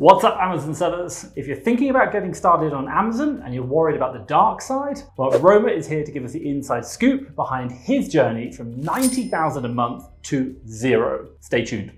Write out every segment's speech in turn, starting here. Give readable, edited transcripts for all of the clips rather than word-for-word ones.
What's up, Amazon sellers? If you're thinking about getting started on Amazon and you're worried about the dark side, well, Roma is here to give us the inside scoop behind his journey from $90,000 a month to zero. Stay tuned.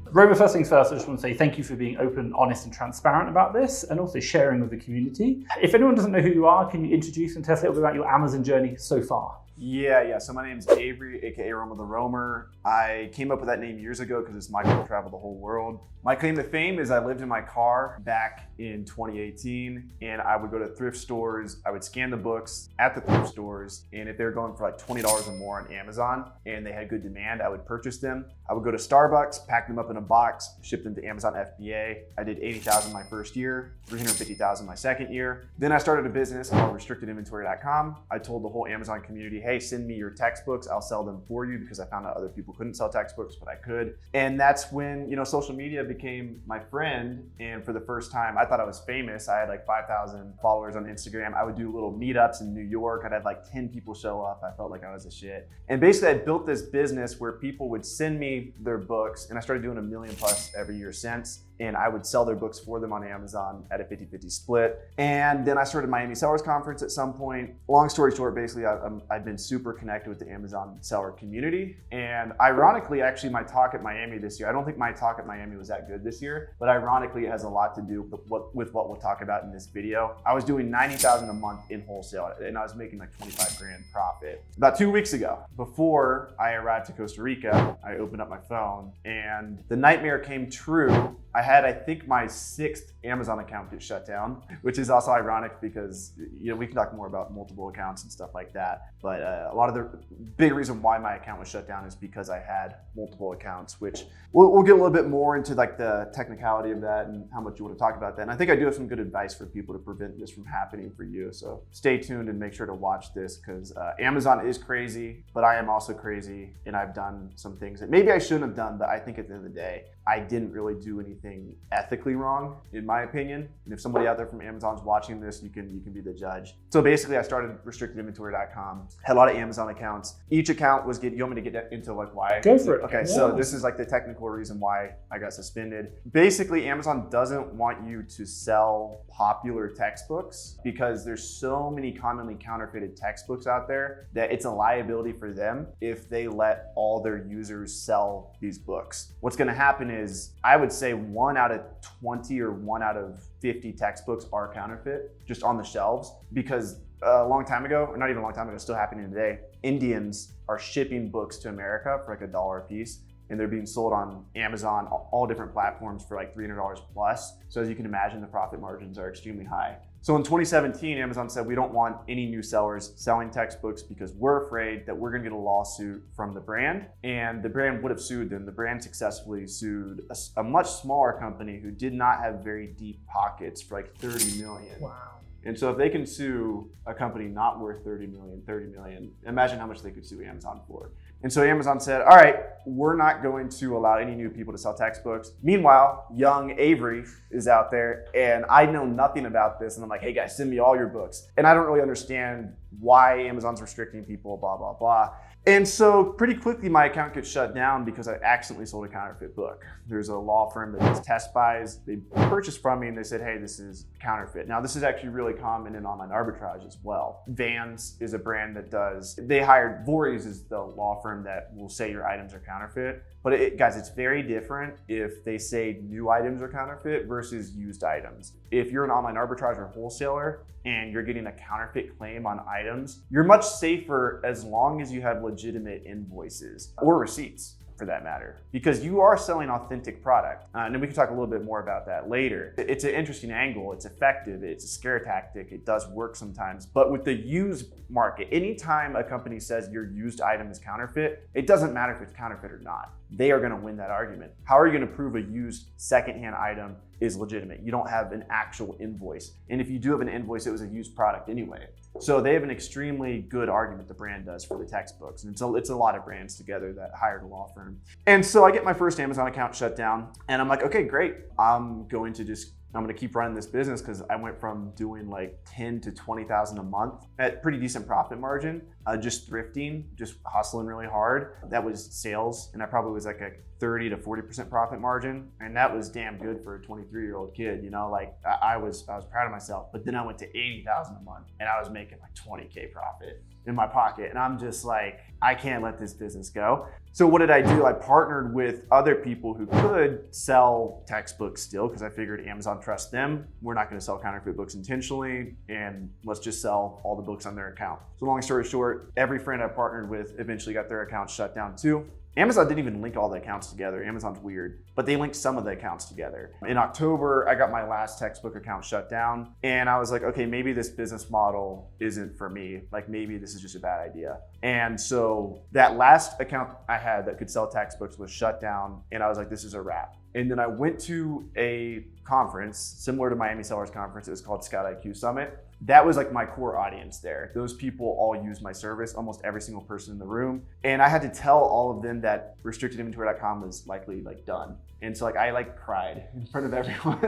Roma, first things first, I just want to say thank you for being open, honest, and transparent about this, and also sharing with the community. If anyone doesn't know who you are, can you introduce and tell us a little bit about your Amazon journey so far? Yeah. So my name's Avery, aka Roma the Roamer. I came up with that name years ago because it's my goal to travel the whole world. My claim to fame is I lived in my car back in 2018, and I would go to thrift stores. I would scan the books at the thrift stores, and if they were going for like $20 or more on Amazon and they had good demand, I would purchase them. I would go to Starbucks, pack them up in a box, ship them to Amazon FBA. I did $80,000 my first year, $350,000 my second year. Then I started a business called restrictedinventory.com. I told the whole Amazon community, hey, send me your textbooks. I'll sell them for you, because I found out other people couldn't sell textbooks, but I could. And that's when, social media became my friend. And for the first time, I thought I was famous. I had like 5,000 followers on Instagram. I would do little meetups in New York. I'd have like 10 people show up. I felt like I was a shit. And basically I built this business where people would send me their books, and I started doing 1 million plus every year since. And I would sell their books for them on Amazon at a 50-50 split. And then I started Miami Sellers Conference at some point. Long story short, basically, I've been super connected with the Amazon seller community. And ironically, actually, my talk at Miami this year, I don't think my talk at Miami was that good this year, but ironically, it has a lot to do with what we'll talk about in this video. I was doing $90,000 a month in wholesale, and I was making like 25 grand profit. About 2 weeks ago, before I arrived to Costa Rica, I opened up my phone, and the nightmare came true. I had, I think, my 6th Amazon account get shut down, which is also ironic because, we can talk more about multiple accounts and stuff like that. But a lot of the big reason why my account was shut down is because I had multiple accounts, which we'll get a little bit more into like the technicality of that and how much you want to talk about that. And I think I do have some good advice for people to prevent this from happening for you. So stay tuned and make sure to watch this, because Amazon is crazy, but I am also crazy. And I've done some things that maybe I shouldn't have done, but I think at the end of the day, I didn't really do anything ethically wrong, in my opinion. And if somebody out there from Amazon's watching this, you can be the judge. So basically, I started restrictedinventory.com, had a lot of Amazon accounts. Each account was you want me to get into like why? Go for it. Okay, yeah. So this is like the technical reason why I got suspended. Basically, Amazon doesn't want you to sell popular textbooks because there's so many commonly counterfeited textbooks out there that it's a liability for them if they let all their users sell these books. What's gonna happen is, I would say 1 out of 20 or 1 out of 50 textbooks are counterfeit just on the shelves, because a long time ago, or not even a long time ago, it's still happening today, Indians are shipping books to America for like $1 a piece, and they're being sold on Amazon, all different platforms for like $300 plus. So as you can imagine, the profit margins are extremely high. So in 2017, Amazon said, we don't want any new sellers selling textbooks because we're afraid that we're gonna get a lawsuit from the brand, and the brand would have sued them. The brand successfully sued a much smaller company who did not have very deep pockets for like 30 million. Wow. And so if they can sue a company not worth 30 million, imagine how much they could sue Amazon for. And so Amazon said, all right, we're not going to allow any new people to sell textbooks. Meanwhile, young Avery is out there, and I know nothing about this. And I'm like, hey guys, send me all your books. And I don't really understand why Amazon's restricting people, blah, blah, blah. And so pretty quickly my account gets shut down because I accidentally sold a counterfeit book. There's a law firm that does test buys. They purchased from me and they said, hey, this is counterfeit. Now this is actually really common in online arbitrage as well. Vans is a brand that Voorhees is the law firm that will say your items are counterfeit. But guys, it's very different if they say new items are counterfeit versus used items. If you're an online arbitrage or wholesaler and you're getting a counterfeit claim on items, you're much safer as long as you have legitimate invoices or receipts, for that matter, because you are selling authentic product. And then we can talk a little bit more about that later. It's an interesting angle, it's effective, it's a scare tactic, it does work sometimes. But with the used market, anytime a company says your used item is counterfeit, it doesn't matter if it's counterfeit or not. They are gonna win that argument. How are you gonna prove a used secondhand item is legitimate? You don't have an actual invoice. And if you do have an invoice, it was a used product anyway. So they have an extremely good argument, the brand does, for the textbooks. And it's a lot of brands together that hired a law firm. And so I get my first Amazon account shut down, and I'm like, okay, great. I'm going to just I'm gonna keep running this business because I went from doing like 10 to 20,000 a month at pretty decent profit margin, just thrifting, just hustling really hard. That was sales, and I probably was like a 30 to 40% profit margin, and that was damn good for a 23-year-old kid. Like I was proud of myself. But then I went to 80,000 a month, and I was making like 20K profit in my pocket, and I'm just like, I can't let this business go. So what did I do? I partnered with other people who could sell textbooks still, because I figured Amazon trusts them. We're not going to sell counterfeit books intentionally, and let's just sell all the books on their account. So long story short, every friend I partnered with eventually got their accounts shut down too. Amazon didn't even link all the accounts together. Amazon's weird, but they linked some of the accounts together. In October, I got my last textbook account shut down, and I was like, okay, maybe this business model isn't for me. Like maybe this is just a bad idea. And so that last account I had that could sell textbooks was shut down, and I was like, this is a wrap. And then I went to a conference similar to Miami Sellers Conference. It was called Scout IQ Summit. That was like my core audience there. Those people all use my service, almost every single person in the room. And I had to tell all of them that restrictedinventory.com was likely like done. And so like I like cried in front of everyone.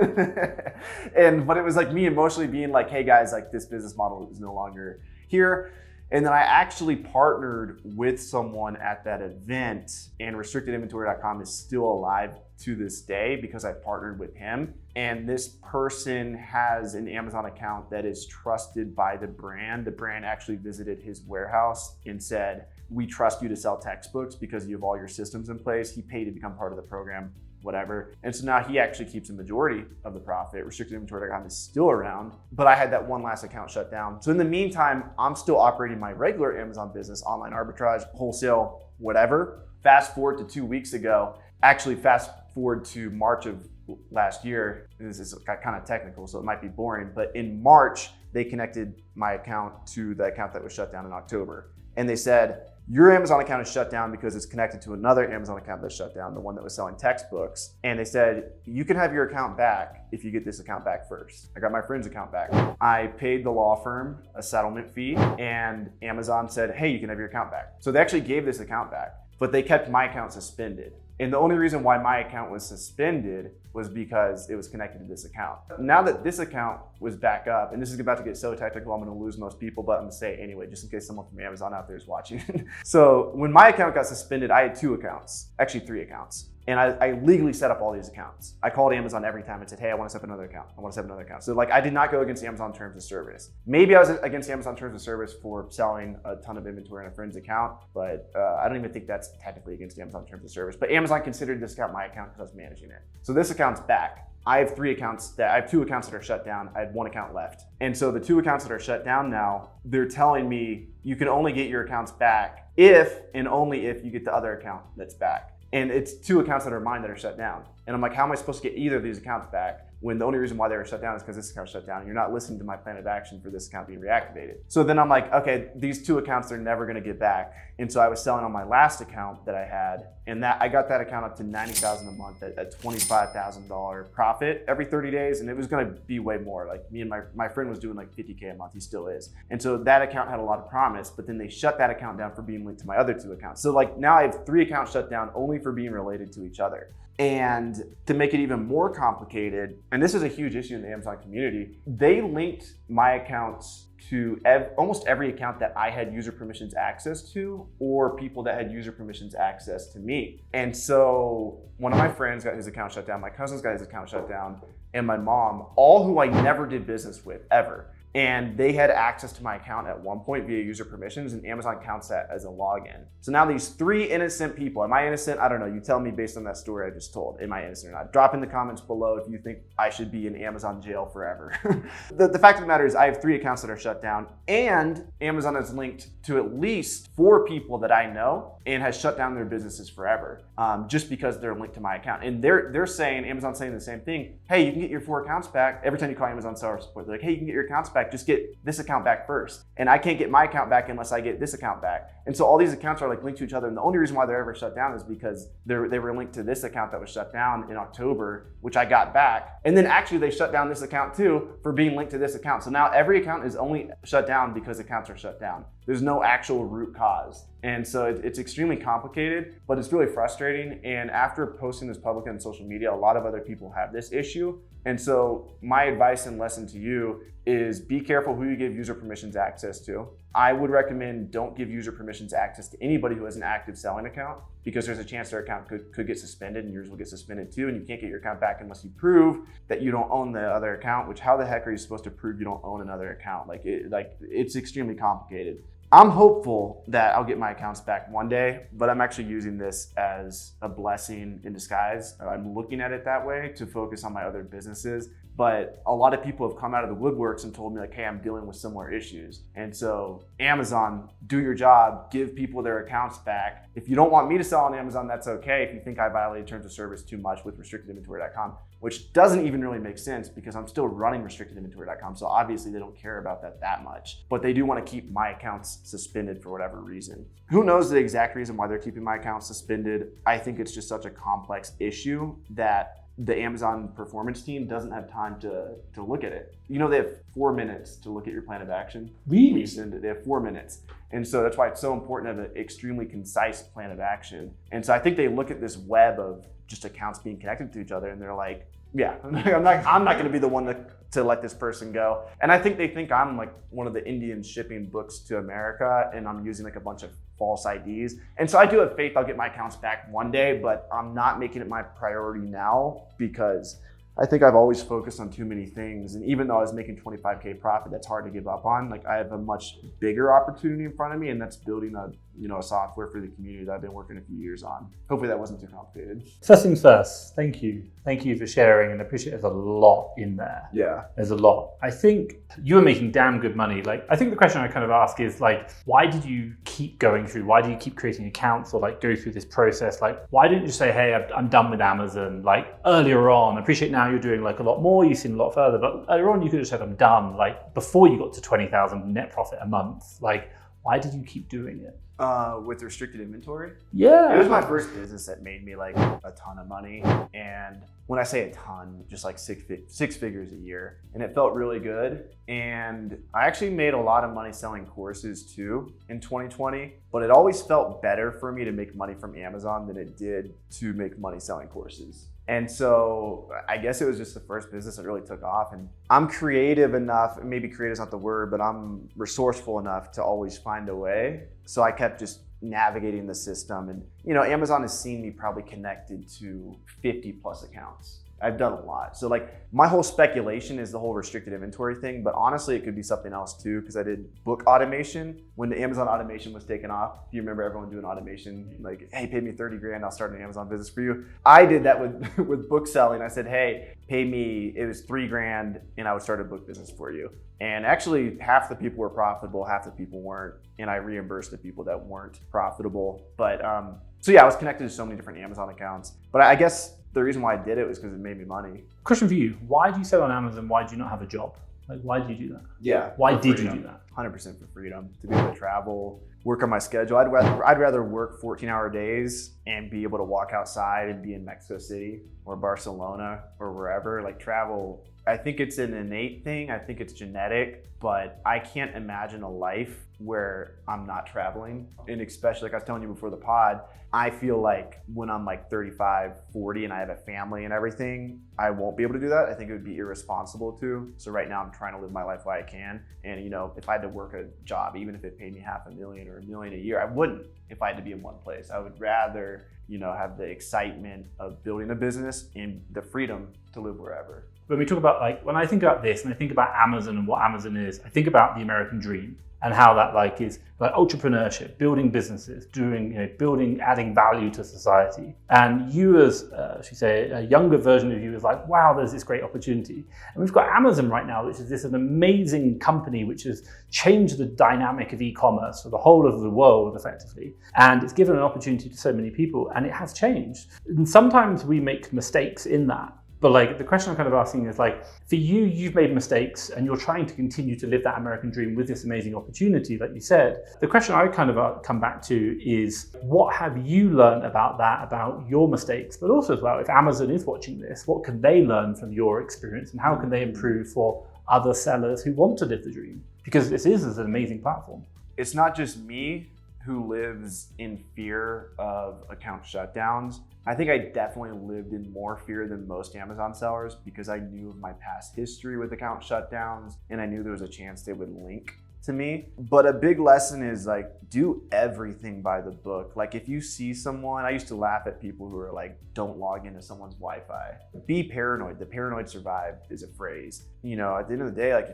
But it was like me emotionally being like, hey guys, like this business model is no longer here. And then I actually partnered with someone at that event, and restrictedinventory.com is still alive to this day because I partnered with him. And this person has an Amazon account that is trusted by the brand. The brand actually visited his warehouse and said, we trust you to sell textbooks because you have all your systems in place. He paid to become part of the program, whatever. And so now he actually keeps a majority of the profit. Restrictedinventory.com is still around, but I had that one last account shut down. So in the meantime, I'm still operating my regular Amazon business, online arbitrage, wholesale, whatever. Fast forward to 2 weeks ago, actually fast forward to March of last year. This is kind of technical, so it might be boring, but in March, they connected my account to the account that was shut down in October. And they said, your Amazon account is shut down because it's connected to another Amazon account that's shut down, the one that was selling textbooks. And they said, you can have your account back if you get this account back first. I got my friend's account back. I paid the law firm a settlement fee, and Amazon said, hey, you can have your account back. So they actually gave this account back, but they kept my account suspended. And the only reason why my account was suspended was because it was connected to this account. Now that this account was back up, and this is about to get so technical, I'm gonna lose most people, but I'm gonna say it anyway, just in case someone from Amazon out there is watching. So when my account got suspended, I had 2 accounts, actually 3 accounts. And I legally set up all these accounts. I called Amazon every time and said, hey, I want to set up another account. I want to set up another account. So like I did not go against Amazon terms of service. Maybe I was against Amazon terms of service for selling a ton of inventory on a friend's account, but I don't even think that's technically against Amazon terms of service. But Amazon considered this account my account because I was managing it. So this account's back. I have 2 accounts that are shut down. I had 1 account left. And so the 2 accounts that are shut down now, they're telling me you can only get your accounts back if and only if you get the other account that's back. And it's 2 accounts that are mine that are shut down. And I'm like, how am I supposed to get either of these accounts back when the only reason why they were shut down is because this account shut down and you're not listening to my plan of action for this account being reactivated. So then I'm like, okay, these 2 accounts they're never gonna get back. And so I was selling on my last account that I had, and that I got that account up to $90,000 a month at $25,000 profit every 30 days. And it was gonna be way more. Like me and my friend was doing like 50K a month, he still is. And so that account had a lot of promise, but then they shut that account down for being linked to my other 2 accounts. So like now I have 3 accounts shut down only for being related to each other. And to make it even more complicated, and this is a huge issue in the Amazon community, they linked my accounts to almost every account that I had user permissions access to, or people that had user permissions access to me. And so one of my friends got his account shut down, my cousin's got his account shut down, and my mom, all who I never did business with ever. And they had access to my account at one point via user permissions, and Amazon counts that as a login. So now these 3 innocent people, am I innocent? I don't know, you tell me based on that story I just told, am I innocent or not? Drop in the comments below if you think I should be in Amazon jail forever. The fact of the matter is I have 3 accounts that are shut down, and Amazon has linked to at least 4 people that I know and has shut down their businesses forever, just because they're linked to my account. And they're saying, Amazon's saying the same thing, hey, you can get your 4 accounts back. Every time you call Amazon seller support, they're like, hey, you can get your accounts back, just get this account back first. And I can't get my account back unless I get this account back. And so all these accounts are like linked to each other. And the only reason why they're ever shut down is because they were linked to this account that was shut down in October, which I got back. And then actually they shut down this account too for being linked to this account. So now every account is only shut down because accounts are shut down. There's no actual root cause. And so it's extremely complicated, but it's really frustrating. And after posting this publicly on social media, a lot of other people have this issue. And so my advice and lesson to you is be careful who you give user permissions access to. I would recommend don't give user permissions access to anybody who has an active selling account, because there's a chance their account could get suspended and yours will get suspended too, and you can't get your account back unless you prove that you don't own the other account, which how the heck are you supposed to prove you don't own another account? It's extremely complicated. I'm hopeful that I'll get my accounts back one day, but I'm actually using this as a blessing in disguise. I'm looking at it that way to focus on my other businesses. But a lot of people have come out of the woodworks and told me like, hey, I'm dealing with similar issues. And so Amazon, do your job, give people their accounts back. If you don't want me to sell on Amazon, that's okay. If you think I violated terms of service too much with restrictedinventory.com, which doesn't even really make sense because I'm still running restrictedinventory.com. So obviously they don't care about that much, but they do want to keep my accounts suspended for whatever reason. Who knows the exact reason why they're keeping my accounts suspended? I think it's just such a complex issue that the Amazon performance team doesn't have time to look at it. You know, they have 4 minutes to look at your plan of action. Really? They have 4 minutes. And so that's why it's so important to have an extremely concise plan of action. And so I think they look at this web of just accounts being connected to each other and they're like, yeah, I'm not going to be the one to let this person go. And I think they think I'm like one of the Indians shipping books to America and I'm using like a bunch of false IDs. And so I do have faith I'll get my accounts back one day, but I'm not making it my priority now because I think I've always focused on too many things. And even though I was making 25K profit, that's hard to give up on. Like I have a much bigger opportunity in front of me, and that's building a software for the community that I've been working a few years on. Hopefully that wasn't too complicated. First things first, thank you. Thank you for sharing, and I appreciate there's a lot in there. Yeah. There's a lot. I think you were making damn good money. Like, I think the question I kind of ask is like, why did you keep going through? Why do you keep creating accounts or like go through this process? Like, why didn't you say, hey, I'm done with Amazon? Like earlier on, I appreciate now you're doing like a lot more, you've seen a lot further, but earlier on you could have said, I'm done. Like before you got to 20,000 net profit a month, like why did you keep doing it? With restricted inventory? Yeah. It was my first business that made me like a ton of money. And when I say a ton, just like six figures a year. And it felt really good. And I actually made a lot of money selling courses too in 2020, but it always felt better for me to make money from Amazon than it did to make money selling courses. And so I guess it was just the first business that really took off. And I'm creative enough, maybe creative is not the word, but I'm resourceful enough to always find a way. So I kept just navigating the system. And Amazon has seen me probably connected to 50 plus accounts. I've done a lot. So like my whole speculation is the whole restricted inventory thing, but honestly, it could be something else too, because I did book automation when the Amazon automation was taken off. If you remember everyone doing automation, like, hey, pay me 30 grand, I'll start an Amazon business for you. I did that with book selling. I said, hey, pay me, it was 3 grand and I would start a book business for you. And actually half the people were profitable, half the people weren't. And I reimbursed the people that weren't profitable. But so yeah, I was connected to so many different Amazon accounts, but I guess the reason why I did it was because it made me money. Question for you. Why do you sell on Amazon? Why do you not have a job? Like, why do you do that? Yeah. Why did you do that? 100% for freedom, to be able to travel, work on my schedule. I'd rather work 14-hour days and be able to walk outside and be in Mexico City or Barcelona or wherever. Like travel, I think it's an innate thing. I think it's genetic, but I can't imagine a life where I'm not traveling. And especially like I was telling you before the pod, I feel like when I'm like 35, 40 and I have a family and everything, I won't be able to do that. I think it would be irresponsible to. So right now I'm trying to live my life while I can. And if I had to work a job, even if it paid me $500,000 or $1 million a year, I wouldn't if I had to be in one place. I would rather, have the excitement of building a business and the freedom to live wherever. When we talk about when I think about this and I think about Amazon and what Amazon is, I think about the American dream and how that is entrepreneurship, building businesses, building, adding value to society. And you as, a younger version of you is like, wow, there's this great opportunity. And we've got Amazon right now, which is an amazing company, which has changed the dynamic of e-commerce for the whole of the world effectively. And it's given an opportunity to so many people and it has changed. And sometimes we make mistakes in that. But the question I'm kind of asking is for you, you've made mistakes and you're trying to continue to live that American dream with this amazing opportunity, like you said. The question I kind of come back to is, what have you learned about that, about your mistakes? But also as well, if Amazon is watching this, what can they learn from your experience and how can they improve for other sellers who want to live the dream? Because this is an amazing platform. it's not just me who lives in fear of account shutdowns. I think I definitely lived in more fear than most Amazon sellers because I knew of my past history with account shutdowns and I knew there was a chance they would link to me. But a big lesson is like, do everything by the book. Like if you see someone, I used to laugh at people who are like, don't log into someone's Wi-Fi. Be paranoid. The paranoid survive is a phrase. You know, at the end of the day, like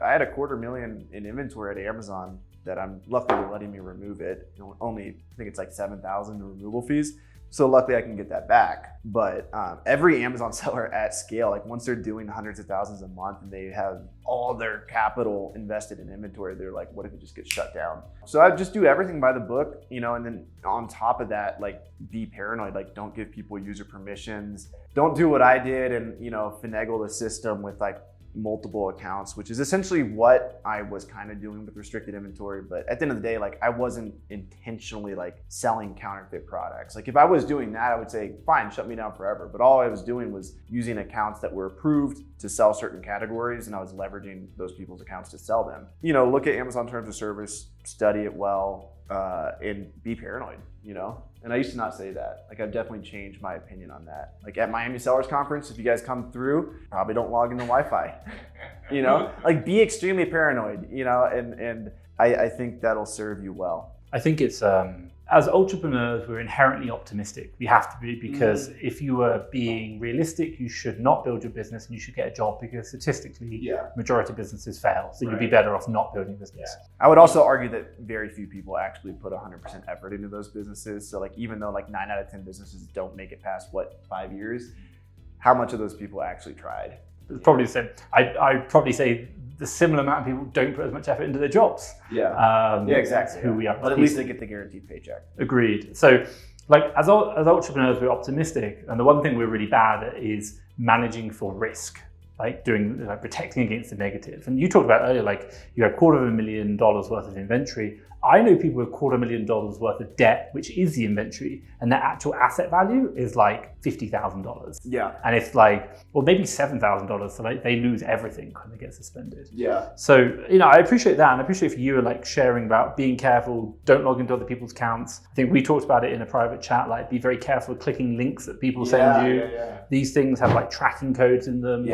I had $250,000 in inventory at Amazon that I'm luckily letting me remove it. Only, I think it's like $7,000 in removal fees. So luckily I can get that back. But every Amazon seller at scale, like once they're doing hundreds of thousands a month and they have all their capital invested in inventory, they're like, what if it just gets shut down? So I just do everything by the book, you know, and then on top of that, like be paranoid, like don't give people user permissions. Don't do what I did and, you know, finagle the system with like multiple accounts, which is essentially what I was kind of doing with restricted inventory. But at the end of the day, like I wasn't intentionally like selling counterfeit products. Like if I was doing that, I would say, fine, shut me down forever. But all I was doing was using accounts that were approved to sell certain categories, and I was leveraging those people's accounts to sell them. You know, look at Amazon Terms of Service, study it well, and be paranoid, you know? And I used to not say that. Like I've definitely changed my opinion on that. Like at Miami Sellers Conference, if you guys come through, probably don't log into Wi-Fi, you know? Like be extremely paranoid, you know? And I think that'll serve you well. I think it's, as entrepreneurs, we're inherently optimistic. We have to be, because if you were being realistic, you should not build your business and you should get a job, because statistically, majority of businesses fail. So you'd be better off not building a business. I would also argue that very few people actually put 100% effort into those businesses. So like, even though like 9 out of 10 businesses don't make it past 5 years, how much of those people actually tried? It's probably the same. I'd probably say the similar amount of people don't put as much effort into their jobs. Exactly. Who we are. But at least they get the guaranteed paycheck. Agreed. So like as entrepreneurs, we're optimistic. And the one thing we're really bad at is managing for risk, like protecting against the negative. And you talked about earlier, like you had $250,000 worth of inventory. I know people with $250,000 worth of debt, which is the inventory, and their actual asset value is like $50,000. Yeah. And it's like, well, maybe $7,000. So like they lose everything when they get suspended. Yeah. So, you know, I appreciate that. And I appreciate if you were like sharing about being careful, don't log into other people's accounts. I think we talked about it in a private chat, like be very careful clicking links that people send you. These things have like tracking codes in them.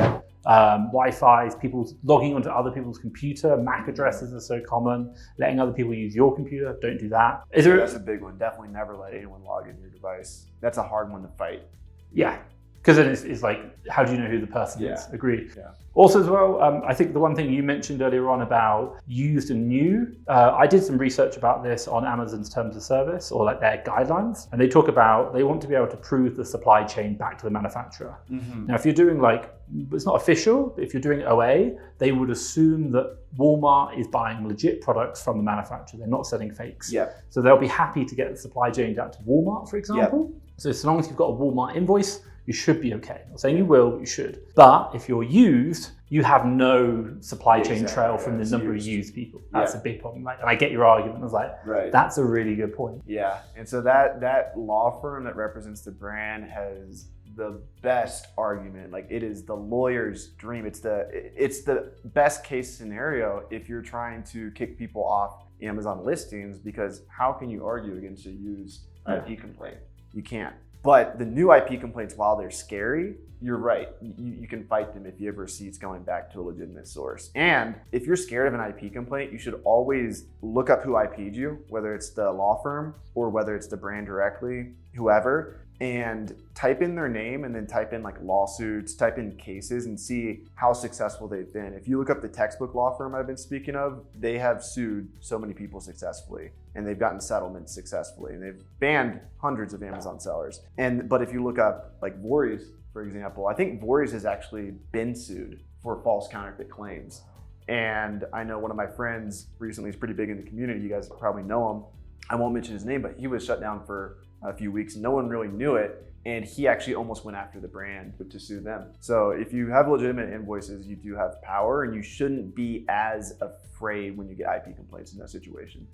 Wi-Fi, people logging onto other people's computer, MAC addresses are so common, letting other people use your computer, don't do that. That's a big one. Definitely never let anyone log into your device. That's a hard one to fight. Yeah, because then it's like, how do you know who the person is? Agreed. Yeah. Also as well, I think the one thing you mentioned earlier on about used and new, I did some research about this on Amazon's terms of service, or like their guidelines, and they talk about, they want to be able to prove the supply chain back to the manufacturer. Now, if you're doing like, it's not official, but if you're doing OA, they would assume that Walmart is buying legit products from the manufacturer. They're not selling fakes. So they'll be happy to get the supply chain down to Walmart, for example. So as long as you've got a Walmart invoice, you should be okay. I'm not saying you will, but you should. But if you're used, you have no supply chain trail from the number of used people. That's a big problem. Like, and I get your argument. I was like, that's a really good point. Yeah, and so that law firm that represents the brand has the best argument. Like it is the lawyer's dream. It's the best case scenario if you're trying to kick people off Amazon listings, because how can you argue against a used IP complaint? You can't. But the new IP complaints, while they're scary, you're right. You can fight them if you have receipts going back to a legitimate source. And if you're scared of an IP complaint, you should always look up who IP'd you, whether it's the law firm or whether it's the brand directly, whoever, and type in their name and then type in like lawsuits, type in cases and see how successful they've been. If you look up the textbook law firm I've been speaking of, they have sued so many people successfully and they've gotten settlements successfully and they've banned hundreds of Amazon sellers. But if you look up like Voorhees, for example, I think Voorhees has actually been sued for false counterfeit claims. And I know one of my friends recently is pretty big in the community. You guys probably know him. I won't mention his name, but he was shut down for a few weeks. No one really knew it. And he actually almost went after the brand to sue them. So if you have legitimate invoices, you do have power and you shouldn't be as afraid when you get IP complaints in that situation.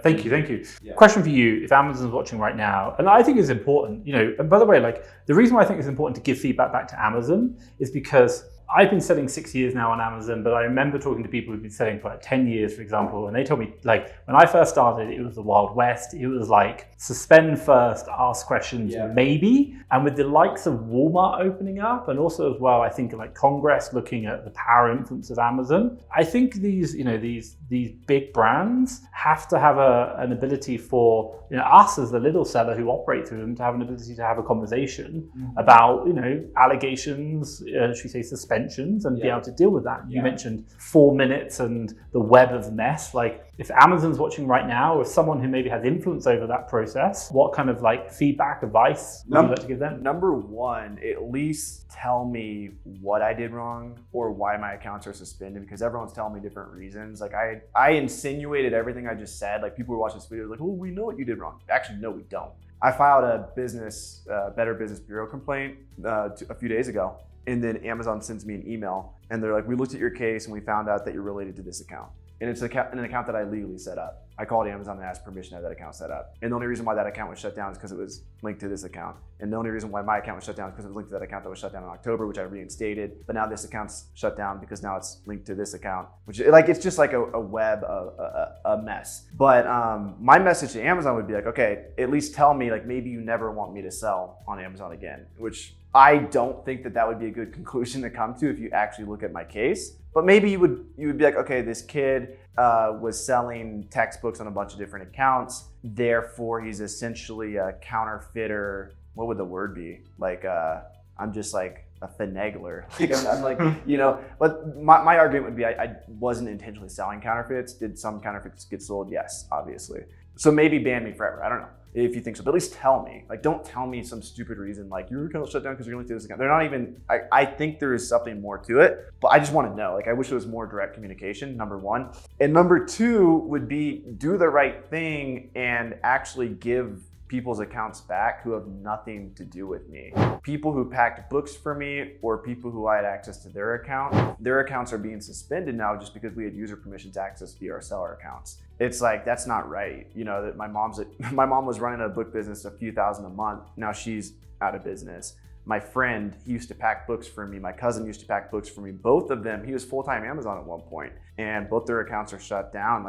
Thank you. Yeah. Question for you, if Amazon's watching right now, and I think it's important, you know, and by the way, like the reason why I think it's important to give feedback back to Amazon is because I've been selling 6 years now on Amazon, but I remember talking to people who've been selling for like 10 years, for example, and they told me, like, when I first started, it was the Wild West. It was like suspend first, ask questions, maybe. And with the likes of Walmart opening up, and also as well, I think like Congress looking at the power influence of Amazon, I think these big brands have to have an ability for us as the little seller who operate through them to have an ability to have a conversation about allegations, should we say suspensions, and be able to deal with that. You mentioned 4 minutes and the web of mess. Like, if Amazon's watching right now, or someone who maybe has influence over that process, what kind of like feedback, advice would you like to give them? Number one, at least tell me what I did wrong or why my accounts are suspended, because everyone's telling me different reasons. Like I insinuated everything I just said. Like, people who watch this video are like, oh, we know what you did wrong. Actually, no, we don't. I filed a Better Business Bureau complaint a few days ago. And then Amazon sends me an email and they're like, we looked at your case and we found out that you're related to this account. And it's an account that I legally set up. I called Amazon and asked permission to have that account set up. And the only reason why that account was shut down is because it was linked to this account. And the only reason why my account was shut down is because it was linked to that account that was shut down in October, which I reinstated. But now this account's shut down because now it's linked to this account, which it's just like a web, a mess. But my message to Amazon would be like, okay, at least tell me, like, maybe you never want me to sell on Amazon again, which I don't think that would be a good conclusion to come to if you actually look at my case. But maybe you would be like, okay, this kid was selling textbooks on a bunch of different accounts. Therefore, he's essentially a counterfeiter. What would the word be? Like, I'm just like a finagler. Like, I'm like, but my argument would be I wasn't intentionally selling counterfeits. Did some counterfeits get sold? Yes, obviously. So maybe ban me forever. I don't know if you think so, but at least tell me. Like, don't tell me some stupid reason like your account shut down because you're linked to this account. They're not even, I think there is something more to it, but I just want to know. Like, I wish there was more direct communication, number one. And number two would be do the right thing and actually give people's accounts back who have nothing to do with me. People who packed books for me or people who I had access to their accounts are being suspended now just because we had user permissions access via our seller accounts. It's like, that's not right. That my mom was running a book business a few thousand a month. Now she's out of business. My friend, he used to pack books for me. My cousin used to pack books for me. Both of them, he was full-time Amazon at one point, and both their accounts are shut down.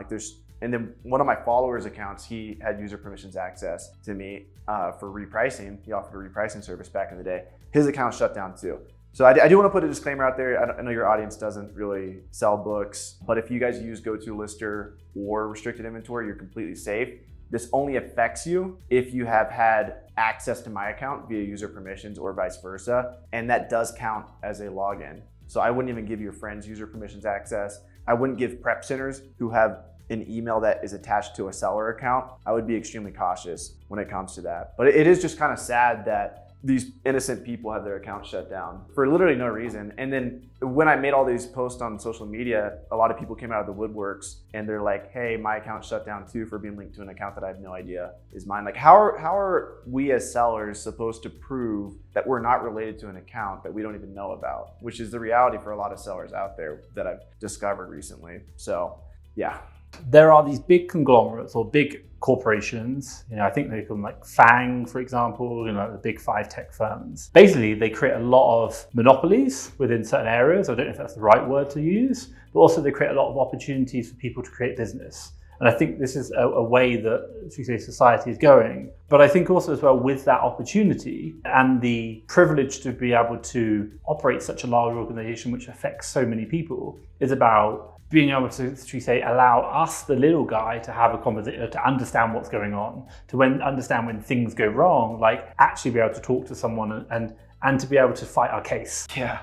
And then one of my followers' accounts, he had user permissions access to me for repricing. He offered a repricing service back in the day. His account shut down too. So I do want to put a disclaimer out there. I know your audience doesn't really sell books, but if you guys use GoToLister or restricted inventory, you're completely safe. This only affects you if you have had access to my account via user permissions or vice versa, and that does count as a login. So I wouldn't even give your friends user permissions access. I wouldn't give prep centers who have an email that is attached to a seller account. I would be extremely cautious when it comes to that. But it is just kind of sad that these innocent people have their accounts shut down for literally no reason. And then when I made all these posts on social media, a lot of people came out of the woodworks and they're like, hey, my account shut down too for being linked to an account that I have no idea is mine. Like, how are we as sellers supposed to prove that we're not related to an account that we don't even know about, which is the reality for a lot of sellers out there that I've discovered recently. So yeah. There are these big conglomerates or big corporations, I think they call them like FANG, for example, the big 5 tech firms. Basically, they create a lot of monopolies within certain areas. I don't know if that's the right word to use, but also they create a lot of opportunities for people to create business. And I think this is a way that, should we say, society is going. But I think also as well, with that opportunity and the privilege to be able to operate such a large organization which affects so many people, is about being able to, should we say, allow us, the little guy, to have a conversation, to understand what's going on, to understand when things go wrong, like actually be able to talk to someone and to be able to fight our case. Yeah.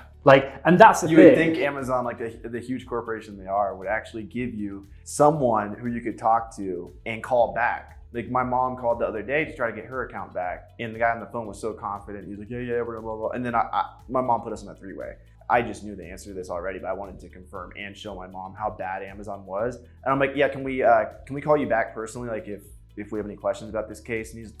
And that's the thing. You would think Amazon, like the huge corporation they are, would actually give you someone who you could talk to and call back. Like, my mom called the other day to try to get her account back, and the guy on the phone was so confident. He's like, yeah, we're gonna blah, blah. And then my mom put us in a 3-way. I just knew the answer to this already, but I wanted to confirm and show my mom how bad Amazon was. And I'm like, yeah, can we call you back personally? Like, if we have any questions about this case? And he's,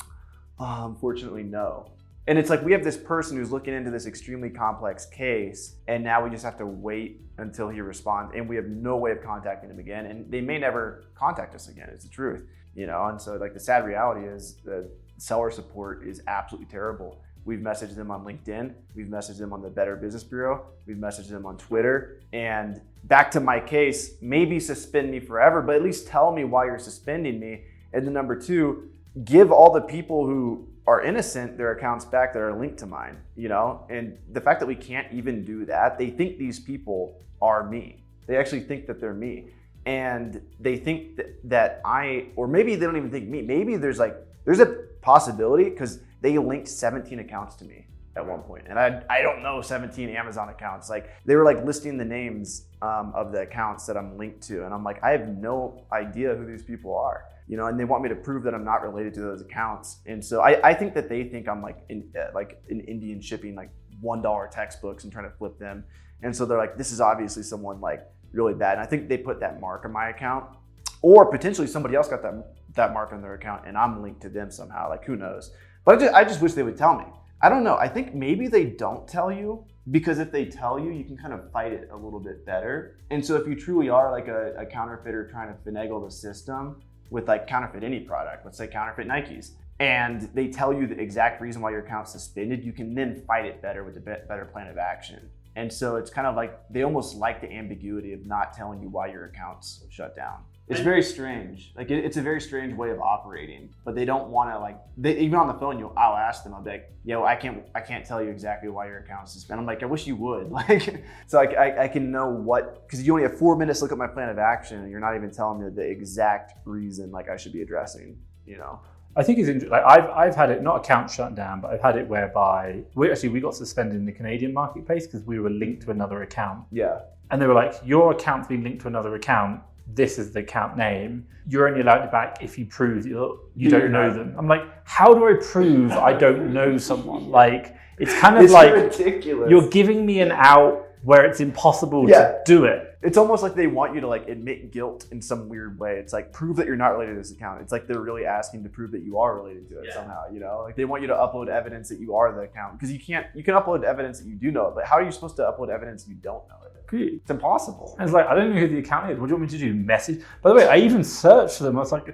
unfortunately, no. And it's like, we have this person who's looking into this extremely complex case, and now we just have to wait until he responds, and we have no way of contacting him again. And they may never contact us again, it's the truth, And so, like, the sad reality is that seller support is absolutely terrible. We've messaged them on LinkedIn. We've messaged them on the Better Business Bureau. We've messaged them on Twitter. And back to my case, maybe suspend me forever, but at least tell me why you're suspending me. And then number two, give all the people who are innocent their accounts back that are linked to mine, you know? And the fact that we can't even do that, they think these people are me. They actually think that they're me. And they think that or maybe they don't even think me. Maybe there's a possibility because they linked 17 accounts to me at one point. And I don't know 17 Amazon accounts. Like they were like listing the names of the accounts that I'm linked to. And I'm like, I have no idea who these people are, you know, and they want me to prove that I'm not related to those accounts. And so I think that they think I'm like in Indian shipping like $1 textbooks and trying to flip them. And so they're like, this is obviously someone like really bad. And I think they put that mark on my account, or potentially somebody else got that mark on their account and I'm linked to them somehow, like who knows? But I just wish they would tell me. I don't know. I think maybe they don't tell you because if they tell you, you can kind of fight it a little bit better. And so if you truly are like a counterfeiter trying to finagle the system with like counterfeit any product, let's say counterfeit Nikes, and they tell you the exact reason why your account's suspended, you can then fight it better with a better plan of action. And so it's kind of like they almost like the ambiguity of not telling you why your account's shut down. It's very strange. Like it's a very strange way of operating, but they don't want to even on the phone, I'll ask them, I'll be like, yo, I can't tell you exactly why your account's suspended. I'm like, I wish you would. Like, so I can know because you only have 4 minutes to look at my plan of action and you're not even telling me the exact reason like I should be addressing, you know? I think it's interesting. Like I've had it, not account shut down, but I've had it whereby we got suspended in the Canadian marketplace because we were linked to another account. Yeah. And they were like, your account's been linked to another account. This is the account name. You're only allowed it back if you prove you don't know them. I'm like, how do I prove I don't know someone? Like, it's kind of like ridiculous. You're giving me an out where it's impossible to do it. It's almost like they want you to like admit guilt in some weird way. It's like prove that you're not related to this account. It's like they're really asking to prove that you are related to it somehow, you know? Like they want you to upload evidence that you are the account because you can upload evidence that you do know it, but how are you supposed to upload evidence you don't know it? It's impossible. And it's like, I don't know who the account is. What do you want me to do? Message? By the way, I even searched for them. I was like,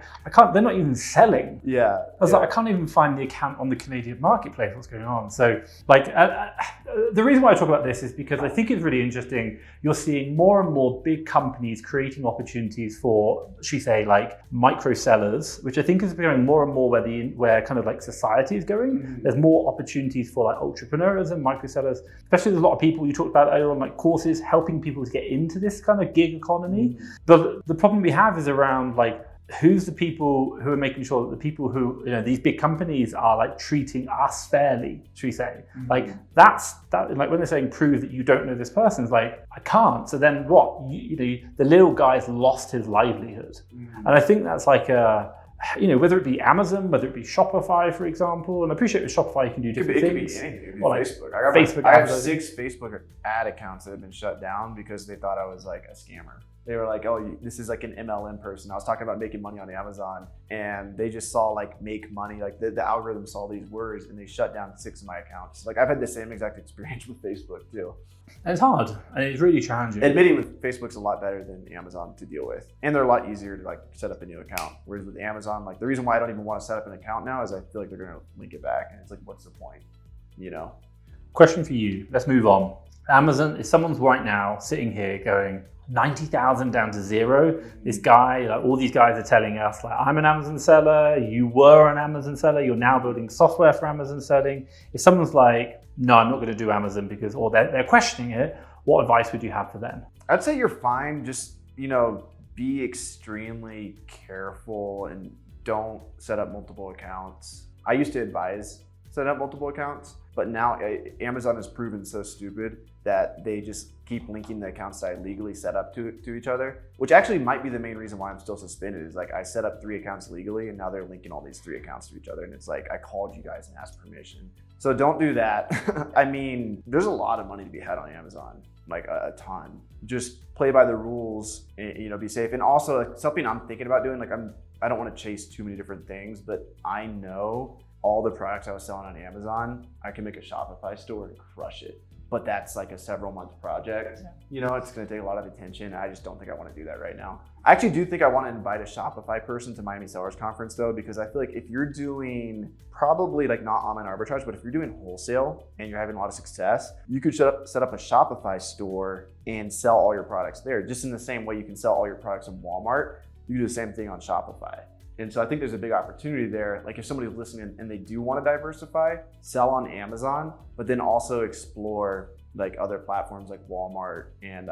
they're not even selling. Yeah. I was like, I can't even find the account on the Canadian marketplace. What's going on? So like, the reason why I talk about this is because I think it's really interesting. You're seeing more and more big companies creating opportunities for, should we say, like micro sellers, which I think is becoming more and more where kind of like society is going. Mm-hmm. There's more opportunities for like entrepreneurs and micro sellers, especially there's a lot of people you talked about earlier on, like courses, helping people to get into this kind of gig economy. But the problem we have is around like, who's the people who are making sure that the people who, you know, these big companies are like treating us fairly, should we say? Mm-hmm. Like that, like when they're saying prove that you don't know this person, it's like, I can't. So then what? The little guy's lost his livelihood. Mm-hmm. And I think that's like whether it be Amazon, whether it be Shopify, for example, and I appreciate with Shopify you can do different things. It could be anything. It could be or Facebook. I have 6 Facebook ad accounts that have been shut down because they thought I was like a scammer. They were like, oh, this is like an MLM person. I was talking about making money on Amazon and they just saw like make money, like the algorithm saw these words and they shut down 6 of my accounts. Like I've had the same exact experience with Facebook too. And it's hard and it's really challenging. Admitting with Facebook's a lot better than Amazon to deal with. And they're a lot easier to like set up a new account. Whereas with Amazon, like the reason why I don't even want to set up an account now is I feel like they're going to link it back and it's like, what's the point? You know? Question for you. Let's move on. Amazon, if someone's right now sitting here going, 90,000 down to 0. This guy, like all these guys are telling us, like, I'm an Amazon seller, you were an Amazon seller, you're now building software for Amazon selling. If someone's like, no, I'm not going to do Amazon because, or they're questioning it, what advice would you have for them? I'd say you're fine. Just, be extremely careful and don't set up multiple accounts. I used to advise set up multiple accounts, but now Amazon has proven so stupid that they just keep linking the accounts that I legally set up to each other, which actually might be the main reason why I'm still suspended is like I set up 3 accounts legally and now they're linking all these 3 accounts to each other. And it's like, I called you guys and asked permission. So don't do that. I mean, there's a lot of money to be had on Amazon, like a ton. Just play by the rules and, be safe. And also like, something I'm thinking about doing, like I don't want to chase too many different things, but I know all the products I was selling on Amazon, I can make a Shopify store and crush it. but that's like a several month project. You know, it's going to take a lot of attention. I just don't think I want to do that right now. I actually do think I want to invite a Shopify person to Miami Sellers Conference though, because I feel like if you're doing probably like not online arbitrage, but if you're doing wholesale and you're having a lot of success, you could set up a Shopify store and sell all your products there. Just in the same way you can sell all your products in Walmart, you do the same thing on Shopify. And so I think there's a big opportunity there. Like if somebody's listening and they do want to diversify, sell on Amazon, but then also explore like other platforms like Walmart and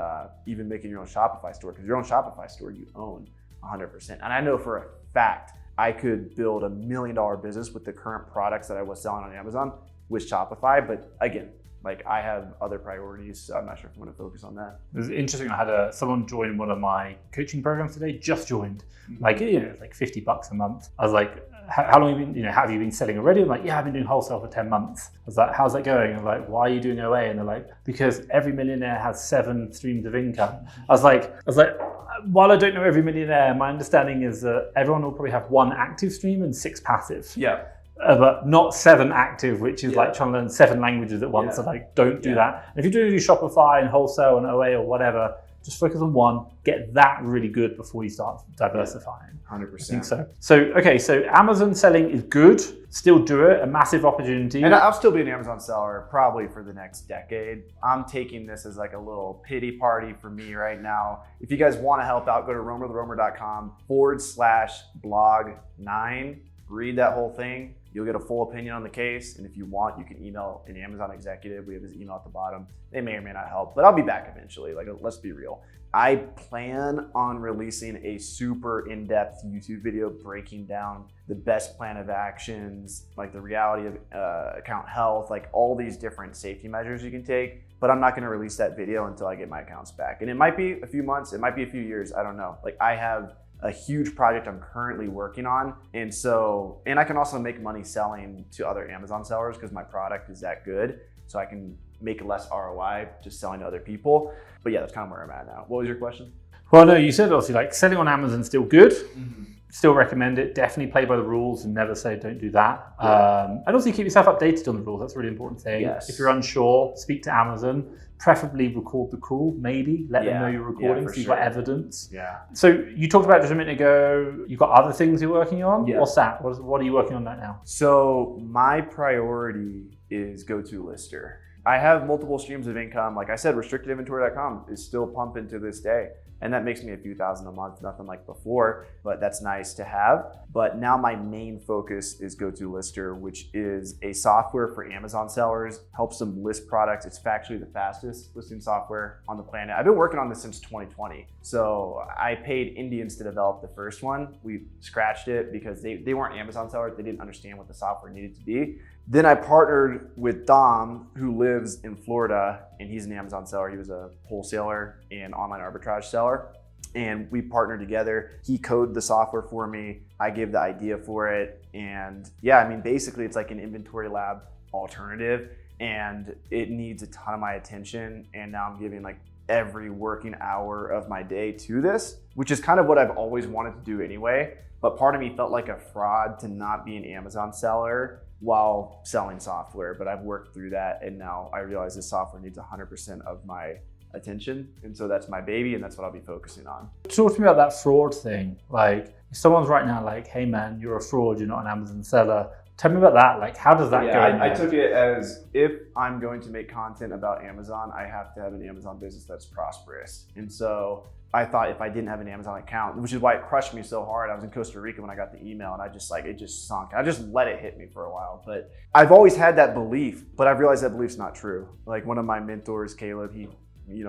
even making your own Shopify store, because your own Shopify store you own 100%. And I know for a fact I could build $1 million business with the current products that I was selling on Amazon with Shopify. But again, like I have other priorities, so I'm not sure if I'm going to focus on that. It was interesting. I had someone join one of my coaching programs today. Just joined, like like $50 a month. I was like, "How long have you been? Have you been selling already?" I'm like, "Yeah, I've been doing wholesale for 10 months." I was like, "How's that going?" I'm like, "Why are you doing OA?" And they're like, "Because every millionaire has 7 streams of income." I was like, while I don't know every millionaire, my understanding is that everyone will probably have 1 active stream and 6 passive. Yeah. But not 7 active, which is like trying to learn 7 languages at once. So like, don't do that. And if you're doing Shopify and wholesale and OA or whatever, just focus on one, get that really good before you start diversifying. 100%. I think so. So Amazon selling is good. Still do it, a massive opportunity. And I'll still be an Amazon seller probably for the next decade. I'm taking this as like a little pity party for me right now. If you guys want to help out, go to romertheromer.com/blog9. Read that whole thing. You'll get a full opinion on the case. And if you want, you can email an Amazon executive. We have his email at the bottom. They may or may not help, but I'll be back eventually. Like, let's be real. I plan on releasing a super in-depth YouTube video breaking down the best plan of actions, like the reality of account health, like all these different safety measures you can take. But I'm not going to release that video until I get my accounts back. And it might be a few months. It might be a few years. I don't know. Like I have a huge project I'm currently working on. And I can also make money selling to other Amazon sellers because my product is that good. So I can make less ROI just selling to other people. But yeah, that's kind of where I'm at now. What was your question? Well, no, you said obviously like selling on Amazon is still good. Still recommend it. Definitely play by the rules and never say don't do that. And also keep yourself updated on the rules. That's a really important thing. Yes. If you're unsure, speak to Amazon. Preferably record the call, maybe. Let them know you're recording so you've got evidence. Yeah. So you talked about just a minute ago, you've got other things you're working on. Yeah. What's that? What are you working on right now? So my priority is GoToLister. I have multiple streams of income. Like I said, restrictedinventory.com is still pumping to this day. And that makes me a few thousand a month, nothing like before, but that's nice to have. But now my main focus is GoToLister, which is a software for Amazon sellers, helps them list products. It's factually the fastest listing software on the planet. I've been working on this since 2020. So I paid Indians to develop the first one. We scratched it because they weren't Amazon sellers. They didn't understand what the software needed to be. Then I partnered with Dom, who lives in Florida, and he's an Amazon seller. He was a wholesaler and online arbitrage seller. And we partnered together. He coded the software for me. I gave the idea for it. And yeah, I mean, basically it's like an inventory lab alternative, and it needs a ton of my attention. And now I'm giving like every working hour of my day to this, which is kind of what I've always wanted to do anyway. But part of me felt like a fraud to not be an Amazon seller while selling software, but I've worked through that, and now I realize this software needs 100% of my attention, and so that's my baby, and that's what I'll be focusing on. Talk to me about that fraud thing. Like, if someone's right now like, "Hey man, you're a fraud, you're not an Amazon seller." Tell me about that. Like, how does that go? I took it as, if I'm going to make content about Amazon, I have to have an Amazon business that's prosperous. And so I thought if I didn't have an Amazon account, which is why it crushed me so hard. I was in Costa Rica when I got the email, and it just sunk. I just let it hit me for a while. But I've always had that belief, but I've realized that belief's not true. Like one of my mentors, Caleb, he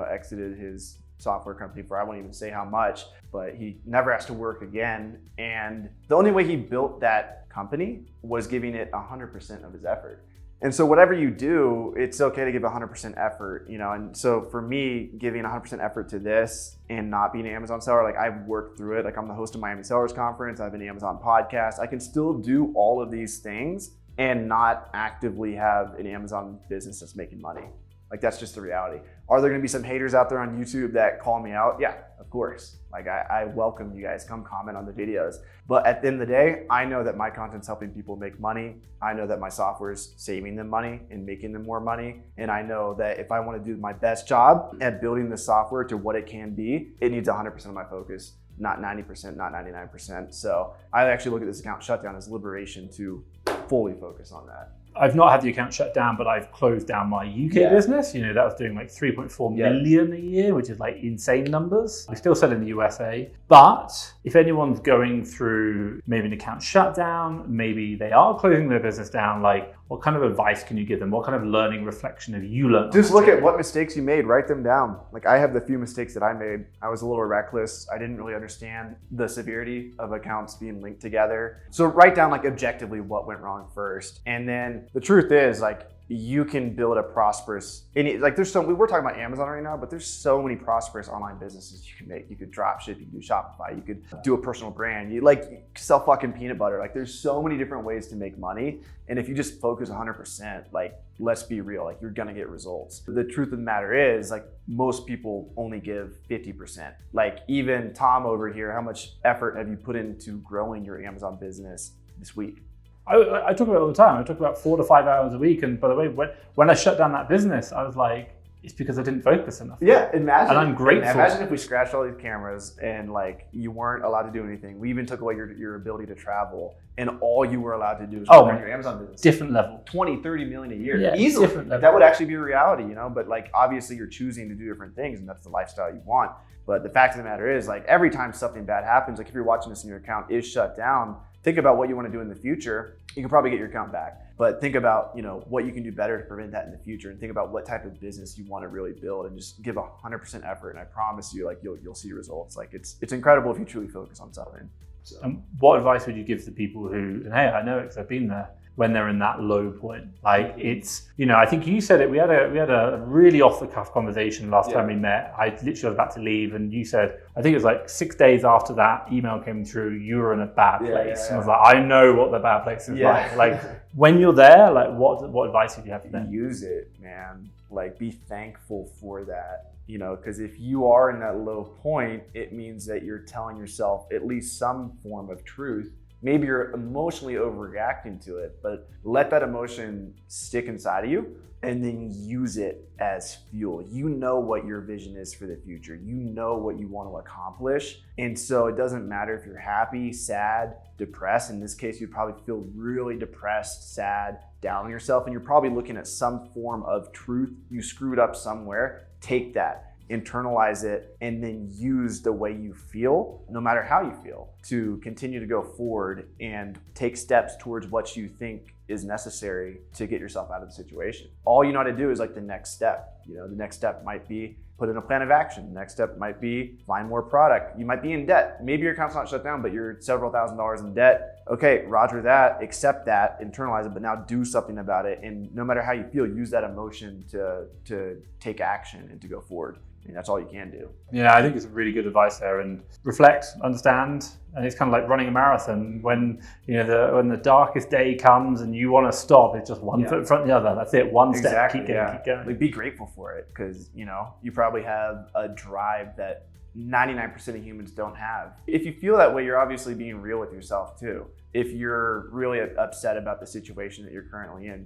exited his software company for, I won't even say how much, but he never has to work again. And the only way he built that company was giving it 100% of his effort. And so whatever you do, it's okay to give 100% effort, and so for me, giving 100% effort to this and not being an Amazon seller, like I've worked through it. Like I'm the host of Miami Sellers Conference. I have an Amazon podcast. I can still do all of these things and not actively have an Amazon business that's making money. Like that's just the reality. Are there gonna be some haters out there on YouTube that call me out? Yeah, of course. Like I welcome you guys, come comment on the videos. But at the end of the day, I know that my content's helping people make money. I know that my software is saving them money and making them more money. And I know that if I wanna do my best job at building the software to what it can be, it needs 100% of my focus, not 90%, not 99%. So I actually look at this account shutdown as liberation to fully focus on that. I've not had the account shut down, but I've closed down my UK business. You know, that was doing like 3.4 million a year, which is like insane numbers. We still sell in the USA. But if anyone's going through maybe an account shutdown, maybe they are closing their business down, like what kind of advice can you give them? What kind of learning reflection have you learned? Just look at what mistakes you made, write them down. Like I have the few mistakes that I made. I was a little reckless. I didn't really understand the severity of accounts being linked together. So write down like objectively what went wrong first. And then the truth is like, you can build a prosperous, like there's we're talking about Amazon right now, but there's so many prosperous online businesses you can make. You could drop ship, you could do Shopify, you could do a personal brand, you like sell fucking peanut butter. Like there's so many different ways to make money. And if you just focus 100%, like let's be real, like you're gonna get results. The truth of the matter is like most people only give 50%. Like even Tom over here, how much effort have you put into growing your Amazon business this week? I talk about it all the time. I talk about 4 to 5 hours a week. And by the way, when I shut down that business, I was like, it's because I didn't focus enough. Yeah, imagine. And I'm grateful. Imagine if we scratched all these cameras and like you weren't allowed to do anything. We even took away your ability to travel and all you were allowed to do is run your Amazon business. Different level. 20, 30 million a year. Yeah, easily. Different level. That would actually be a reality, you know? But like obviously you're choosing to do different things and that's the lifestyle you want. But the fact of the matter is like every time something bad happens, like if you're watching this and your account is shut down, think about what you want to do in the future. You can probably get your account back, but think about, you know, what you can do better to prevent that in the future, and think about what type of business you want to really build, and just give 100% effort. And I promise you, like you'll see results. Like it's incredible if you truly focus on something. So. And what advice would you give to people who, and hey, I know it because I've been there, when they're in that low point? Like it's, you know, I think you said it, we had a really off the cuff conversation last time we met. I literally was about to leave and you said, I think it was like 6 days after that email came through, you were in a bad place. And I was like, I know what the bad place is like. Like when you're there, like what advice would you have for them? Use it, man. Like be thankful for that. You know, because if you are in that low point, it means that you're telling yourself at least some form of truth. Maybe you're emotionally overreacting to it, but let that emotion stick inside of you and then use it as fuel. You know what your vision is for the future. You know what you want to accomplish. And so it doesn't matter if you're happy, sad, depressed. In this case, you'd probably feel really depressed, sad, down on yourself, and you're probably looking at some form of truth. You screwed up somewhere. Take that, internalize it, and then use the way you feel, no matter how you feel, to continue to go forward and take steps towards what you think is necessary to get yourself out of the situation. All you know how to do is like the next step. You know, the next step might be put in a plan of action. The next step might be find more product. You might be in debt. Maybe your account's not shut down, but you're several $1,000s in debt. Okay, roger that, accept that, internalize it, but now do something about it. And no matter how you feel, use that emotion to take action and to go forward. I mean, that's all you can do. Yeah, I think it's really good advice there. And reflect, understand, and it's kind of like running a marathon. When when the darkest day comes and you want to stop, it's just one foot in front of the other. That's it. One step. Keep going. Like, be grateful for it, because you probably have a drive that 99% of humans don't have. If you feel that way, you're obviously being real with yourself too. If you're really upset about the situation that you're currently in,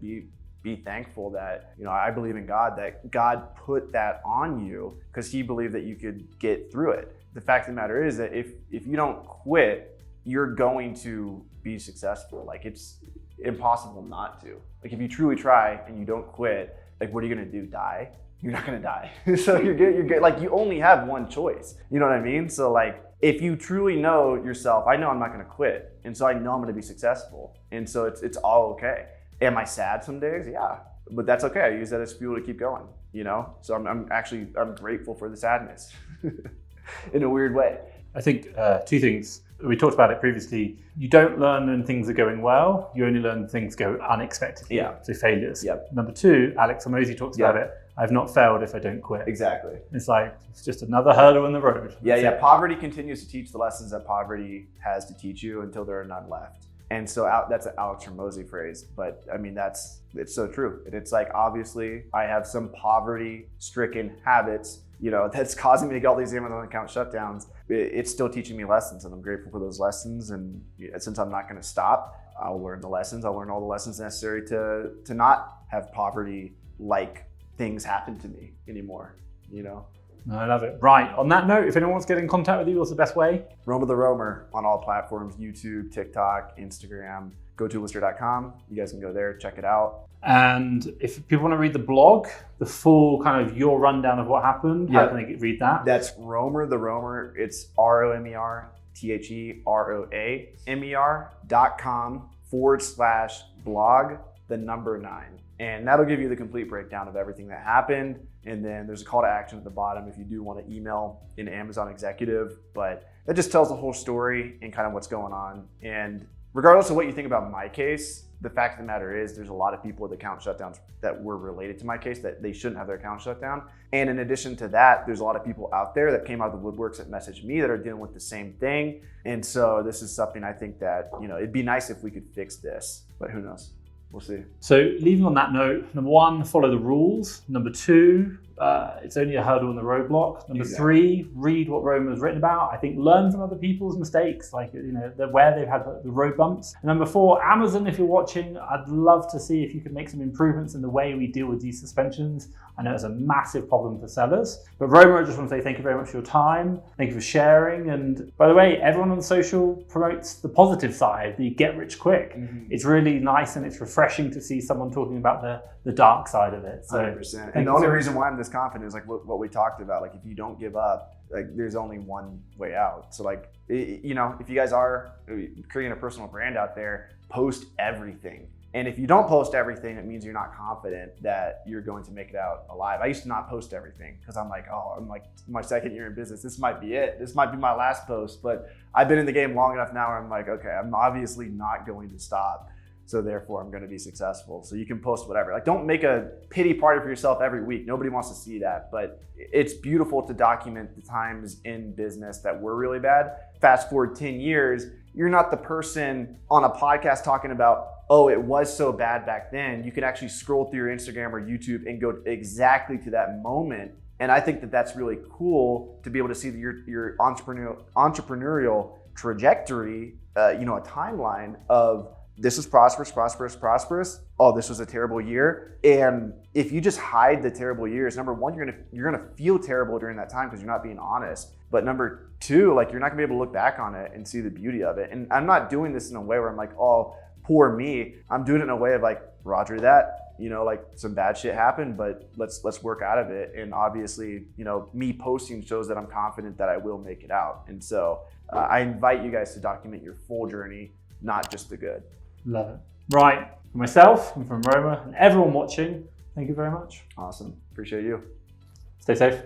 be thankful that, I believe in God, that God put that on you because he believed that you could get through it. The fact of the matter is that if you don't quit, you're going to be successful. Like, it's impossible not to. Like, if you truly try and you don't quit, like, what are you gonna do, die? You're not gonna die. So you're good. Like, you only have one choice. You know what I mean? So like, if you truly know yourself, I know I'm not gonna quit. And so I know I'm gonna be successful. And so it's all okay. Am I sad some days? Yeah, but that's okay. I use that as fuel to keep going, So I'm grateful for the sadness in a weird way. I think two things. We talked about it previously. You don't learn when things are going well. You only learn when things go unexpectedly. Yeah. So failures. Yep. Number two, Alex Hormozi talks about it. I've not failed if I don't quit. Exactly. It's like, it's just another hurdle in the road. Yeah. Poverty continues to teach the lessons that poverty has to teach you until there are none left. And so that's an Alex Hormozi phrase, but I mean, it's so true. It's like, obviously I have some poverty stricken habits, that's causing me to get all these Amazon account shutdowns. It's still teaching me lessons, and I'm grateful for those lessons. And since I'm not going to stop, I'll learn the lessons. I'll learn all the lessons necessary to not have poverty like things happen to me anymore, I love it. Right, on that note, if anyone wants to get in contact with you, what's the best way? Roma the Roamer on all platforms, YouTube, TikTok, Instagram, gotoolister.com. You guys can go there, check it out. And if people want to read the blog, the full kind of your rundown of what happened, how can they read that? That's Romer the Roamer. It's RomerTheRoamer.com/blog9. And that'll give you the complete breakdown of everything that happened. And then there's a call to action at the bottom if you do want to email an Amazon executive. But that just tells the whole story and kind of what's going on. And regardless of what you think about my case, the fact of the matter is there's a lot of people with account shutdowns that were related to my case that they shouldn't have their account shut down. And in addition to that, there's a lot of people out there that came out of the woodworks that messaged me that are dealing with the same thing. And so this is something I think that, it'd be nice if we could fix this, but who knows? We'll see. So leaving on that note, number 1, follow the rules. Number 2, it's only a hurdle and the roadblock. Number 3, read what Roma has written about. I think learn from other people's mistakes, like where they've had the road bumps. And number 4, Amazon, if you're watching, I'd love to see if you can make some improvements in the way we deal with these suspensions. I know it's a massive problem for sellers. But Roma, I just want to say thank you very much for your time. Thank you for sharing. And by the way, everyone on social promotes the positive side, the get rich quick. Mm-hmm. It's really nice and it's refreshing to see someone talking about the dark side of it. So 100%. And the only reason why I'm this confident is like what we talked about. Like if you don't give up, like there's only one way out. So like, if you guys are creating a personal brand out there, post everything. And if you don't post everything, it means you're not confident that you're going to make it out alive. I used to not post everything because I'm like my second year in business. This might be it. This might be my last post, but I've been in the game long enough now where I'm like, okay, I'm obviously not going to stop. So therefore I'm going to be successful. So you can post whatever. Like don't make a pity party for yourself every week. Nobody wants to see that, but it's beautiful to document the times in business that were really bad. Fast forward 10 years, you're not the person on a podcast talking about, oh, it was so bad back then. You can actually scroll through your Instagram or YouTube and go exactly to that moment. And I think that that's really cool to be able to see your entrepreneurial trajectory, a timeline of this was prosperous. Oh, this was a terrible year. And if you just hide the terrible years, number 1, you're gonna feel terrible during that time because you're not being honest. But number 2, like you're not gonna be able to look back on it and see the beauty of it. And I'm not doing this in a way where I'm like, oh, poor me. I'm doing it in a way of like, Roger that, like some bad shit happened, but let's work out of it. And obviously, me posting shows that I'm confident that I will make it out. And so I invite you guys to document your full journey, not just the good. Love it. Right, for myself and from Roma and everyone watching, thank you very much. Awesome. Appreciate you. Stay safe.